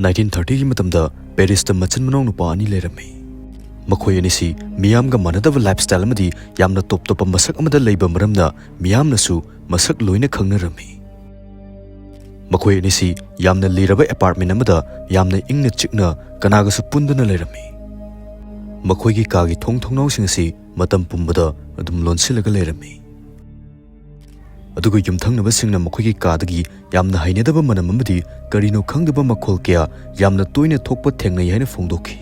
1930 की मतमदा पेरिस ता मचन मनों नुपा अनि लेरमी मखोय अनिसी मियाम गा मानदब लाइफस्टाइल अमदी यामना टॉप टॉप मसक अमदा लेबा मरमना मियाम नसु मसक लोइना खंगनरमी मखोय अनिसी यामना लिरबा अपार्टमेंट अमदा यामना इंगना चिकना कनागसु पुंदना लेरमी मखोय की कागी थोंग थोंगनाव सिंगसी मतम पुंबदा अदुम लोनसिलगा लेरमी अदुगु युमथंगनबा सिंगना मखोय की कादगी यामना हाइनेदबा मनम अमदी करिनो खंगदबा मखोल कया यामना तोइना थोकपा थेंगनै हाइना फोंदोखि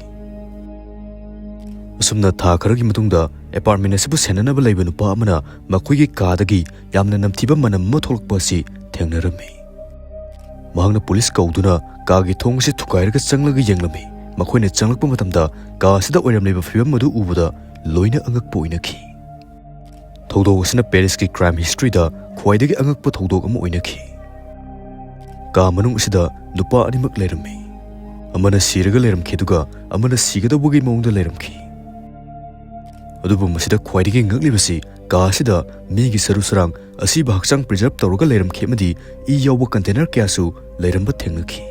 असुमना था खरगी मतुंगदा अपार्टमेंट असिबु सेननबा लैबा नुपा अमना मखोय की कादगी यामना नमथिबा मनम म थोलकपा सि थेंगनरमी महंगना पुलिस कौदुना कागी थोंगसे थुकाइरगा चंगलगा येंगलमी मखोयना चंगलकपा मतमदा कासिदा ओइरमलेबा फिबम मदु उबदा लोइना अंगकपा ओइनखि थौदोक असना पेरिस की क्राइम हिस्ट्री दा ख्वाइदगी अंगकपा थौदोक अमा ओइनखि का मनुंग असिदा नुपा अनिमक लेरमी अमना सिरगा लेरमखि दुगा अमना सिगदबुगी मौंगदा लेरमखि अदुबु मसिदा ख्वाइदगी ngakliबसी का असिदा मीगी सरु सरंग असी हक्चांग प्रिजर्व तौरगा लेरमखि अमदी इ यावबा कंटेनर क्यासु लेरमबा थेंगनखि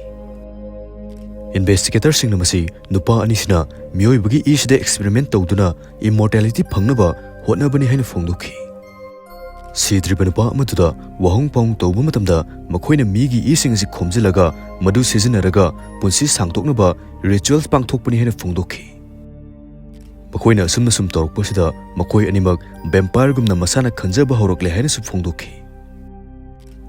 इन्वेस्टिगेटर सिंगना मसी नुपा अनिसिना मियोइबगी इसिदा एक्सपेरिमेंट तौदुना इमोर्टैलिटी फंगनबा होटनबनी हाइना फोंदोखि सिद्रिबा नुपा अमदुदा वहोंग पाउंग तौबा मतमदा मखोइना मीगी इसिंगसि खोमजिलगा मदु सिजिनरगा पुंसि सांगतोकनबा रिचुअल्स पांगथोकपनी हाइना फोंदोखि मखोइना असुमना सुम तौरकपसिदा मखोइ अनिमक वैम्पायर गुमना मसाना खंजबा हौरकले हाइना सु फोंदोखि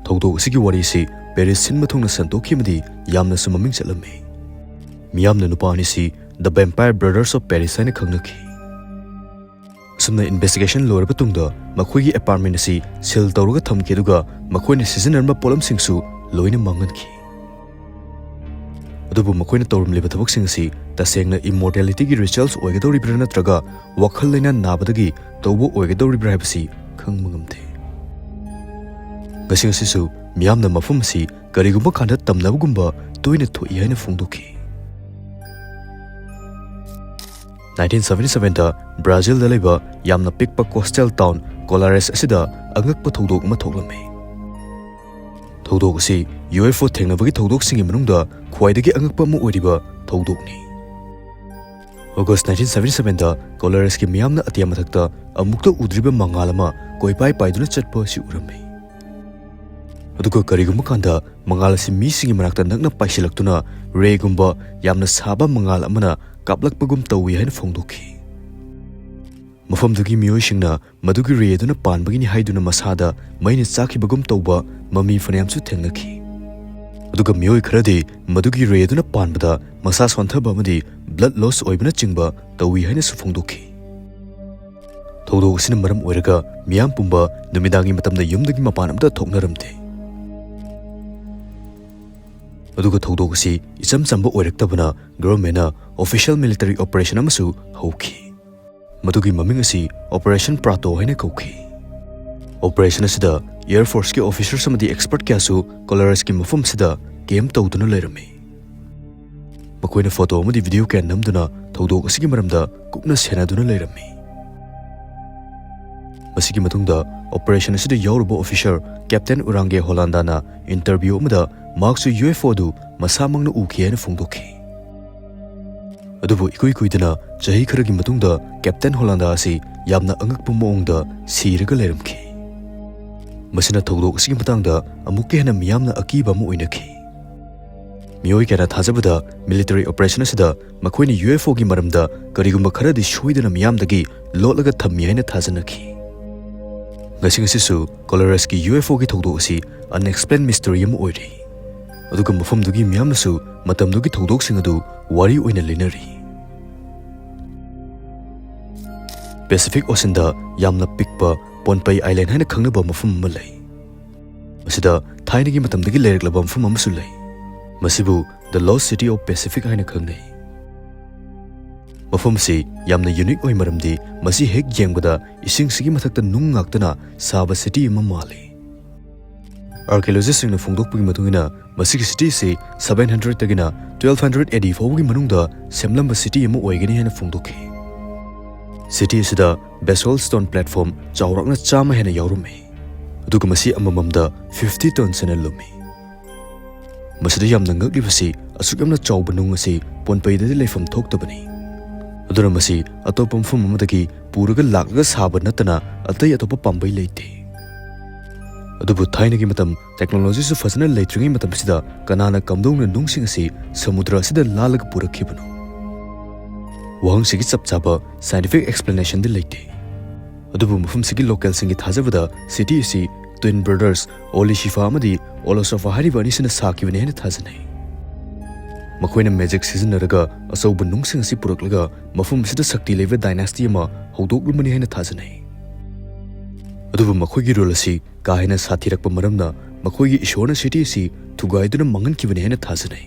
थौदोक असिगी वारिसि पेरिस सिनमा थोंगना संतोखिमदी यामना सु ममिंग चलमि मियामना नुपा अनिसि the vampire brothers of Paris हाइना खंगनखि सुमना इन्वेस्टिगेशन लोरबा तुंगदा मखोइगी अपार्टमेंट असि सील तौरगा थमखि दुगा मखोइना सिजनरबा पोलमसिंगसु लोइना मांगनखि अदुबु मखोइना तौरमलिबा थबकसिंग असि तसेंगना इमोर्टैलिटी की रिचुअल्स ओइगदौरिब्रा नत्रगा वखल लैना नाबदगी तौबो ओइगदौरिब्रा हाइबसि खंगबा ngamथे गसिंग असिसु मियामना मफम असि करिगुम्बा खान्दा तमनबगुम्बा तोइना थोइ हाइना फोंदोखि 1977 दा ब्राजील दा लेबा यामना पिकपा कोस्टल टाउन कोलारेस असिदा अंगकपा थौदोक अमा थोकलमे थौदोक असि यूएफओ थेंगनबगी थौदोक सिंगी मनुंगदा ख्वाइदगी अंगकपा अमा ओइरिबा थौदोकनि अगस्त 1977 दा कोलारेस की मियामना अतिया मथक्ता अमुक्ता उद्रिबा मंगाल अमा कोइपाइ पाइदुना चटपा असि उरमे अदुगा करिगुम्बा कांदा मंगाल असि मीसिंगी मनाक्ता नकना पाइसिलक्तुना रेगुम्बा यामना साबा मंगाल अमना कापलकपगुम तौइ हाइना फोंदोखि मफमदगी मियोइसिंगना मदुगी रेदुना पानबगिनि हाइदुना मसादा मैना चाखिबगुम तौबा ममी फनयामसु थेंगनखि अदुगा मियोइ खरदि मदुगी रेदुना पानबदा मसा सोंथबा अमदि ब्लड लॉस ओइबना चिंगबा तौइ हाइना सु फोंदोखि थौदोक सिना मरम ओइरगा मियाम पुंबा नुमिदांगी मतमदा युमदगी मपान अमदा थोकनरमथे अदुगा थौदोक असि इचम चंबा ओइरक्तबना गवर्नमेंटना ऑफिशियल मिलिटरी ऑपरेशन अमसु हौखि मदुगी ममिंग असि ऑपरेशन प्रातो हाइना कौखि ऑपरेशन असिदा एयर फोर्स के ऑफिसर्स अमदी एक्सपर्ट क्यासु कोलारेस की मफम सिदा केम तौदुना लेरमे मखोइना फोटो अमदी वीडियो क्या नमदुना थौदोक असिगी मरमदा कुपना सेनादुना लेरमे मसिगी मतुंगदा ऑपरेशन असिदा यावरुबा ऑफिसर कैप्टन उरांगे होलांदाना इंटरव्यू अमदा मार्क्सु यूएफओ दु मसामंगना उखि हाइना फोंदोखि अदुबु इकुइ कुइदना चही खरगी मतुंगदा कैप्टन होलांदा असि यामना अंगकपा मोंगदा सिरगा लेरमखि मसिना थौदोक असिगी मतंगदा अमुके हेना मियामना अकीबा मु ओइनखि मियोइ केना थाजबदा मिलिटरी ऑपरेशन असिदा मखोइनि यूएफओ की मरमदा करिगुम्बा खरदि सोइदना मियामदगी लोटलगा थम्मि हाइना थाजनखि गसिंग असिसु कोलारेस की यूएफओ की थौदोक असि अनएक्सप्लेन मिस्टरी अमु ओइरि अदुगा मफमदुगी मियामनसु मतमदुगी थौदोकसिंग अदु वारी ओइना लेनरी पैसिफिक ओशन दा यामना पिकपा पोनपई आइलैंड हाइना खंगनबा मफम अमा लै मसिदा थाइनगी मतमदगी लेरकलबा मफम अमसु लै मसिबु the lost city of Pacific हाइना खंगनै मफमसि यामना यूनिक ओइ मरमदि मसि हेक येंगबदा इसिंगसिगी मथक्ता नुंग ngakतना साबा सिटी अमा माले आर्कियोलॉजिस्ट सिंगना फोंदोकपगी मतुंगिना मसिगी सिटी से 700 तगिना 1200 AD फाउगी मनुंगदा सेमलंबा सिटी अमा ओइगनि हाइना फोंदोखि सिटी असिदा बेसोल्ट स्टोन प्लेटफॉर्म चाउरकना चामा हेना यावरुमे अदुगा मसि अमममदा 50 टन सेना Lumii मसिदा यामना ngakliबसि asuk yamna chawba nung asi ponpaidadi leifam thoktabani aduna masi atopa mfum amadagi puraga lakaga saba natana atai atopa pambai leite adubu thainagi matam technology su fazana leitringi matam sida kanana kamdongna nungsing asi samudra sida lalaga purakhibanu wahang sigi chapchaba scientific explanation de leite adubu mafum sigi local singi thajabada city si twin brothers oli shifa amadi olosofa haribani sina sakibane hena thajane makoina magic season naraga asauba nungsing asi puraklaga mafum sida sakti leva dynasty ma haudoklumani hena thajane adubu makoigi role asi kahena sathirakpa maramna makoigi ishona city si thugaiduna mangan kibane hena thajane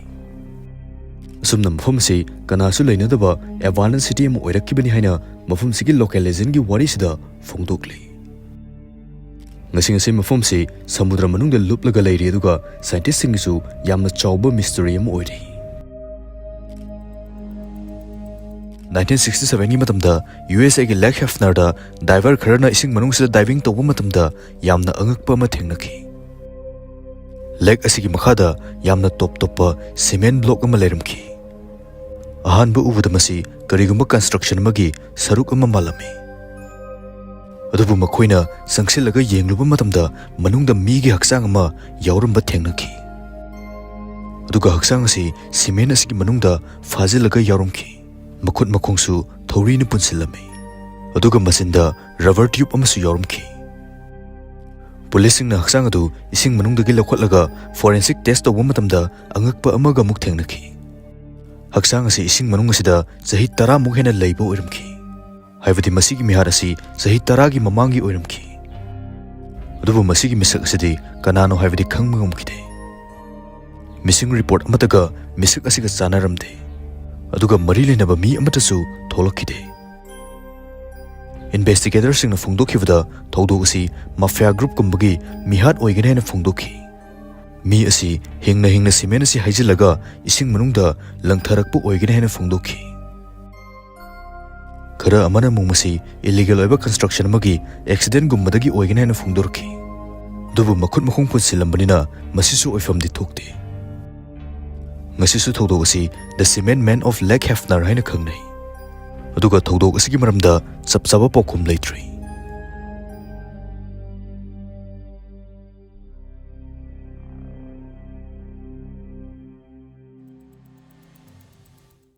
asumna mafum si kanasu leinadaba abandoned city ma oirakibani haina mafum sigi local legend gi wari sida phongdokli ngasing asi mafum si samudra manungda luplaga leiri aduga scientist singisu yamna chawba mystery am oiri 1967 gi matamda USA gi Lake Hefner da diver kharana ising manung sida diving tawba matamda yamna angakpa ma thengnaki lake asigi makhada yamna top cement block ama lerimki ahanba ubada masi karigumba construction magi saruk ama malami adubu makoina sangsilaga yengluba matamda manungda migi haksang ama yauramba thengnaki aduga haksang asi cement asigi manungda fajilaga yaurumki makut makongsu thori ni punsilami aduga masinda rubber tube amasu yaurumki policing na haksang adu ising manungdagi lakhotlaga forensic test tawba matamda angakpa amaga muk thengnaki haksang asi ising manung asida sahi 10 muk hena leiba oiramki haibadi masigi mihar asi sahi 10 gi mamangi oiramki adubu masigi misak asidi kanano haibadi khangma ngamkide missing report amataga misak asiga chanaramde aduga mari lenaba mi amatasu tholakide investigators singna phongdokhibada thoudok asi mafia group kumbagi mihat oigene hena phongdokhi mi asi hingna cement asi haijilaga ising manungda langtharakpu oigene hena phongdokhi khara amana mungmasi illegal oiba construction magi accident gumbadagi oigene hena phongdorki dubu makhut makhong punsilambanina masisu oifamdi thokte ngasisu thoudok asi the cement man of Lake Hefner haina khangnai aduga thoudok asigi maramda chapchaba pokhum leitri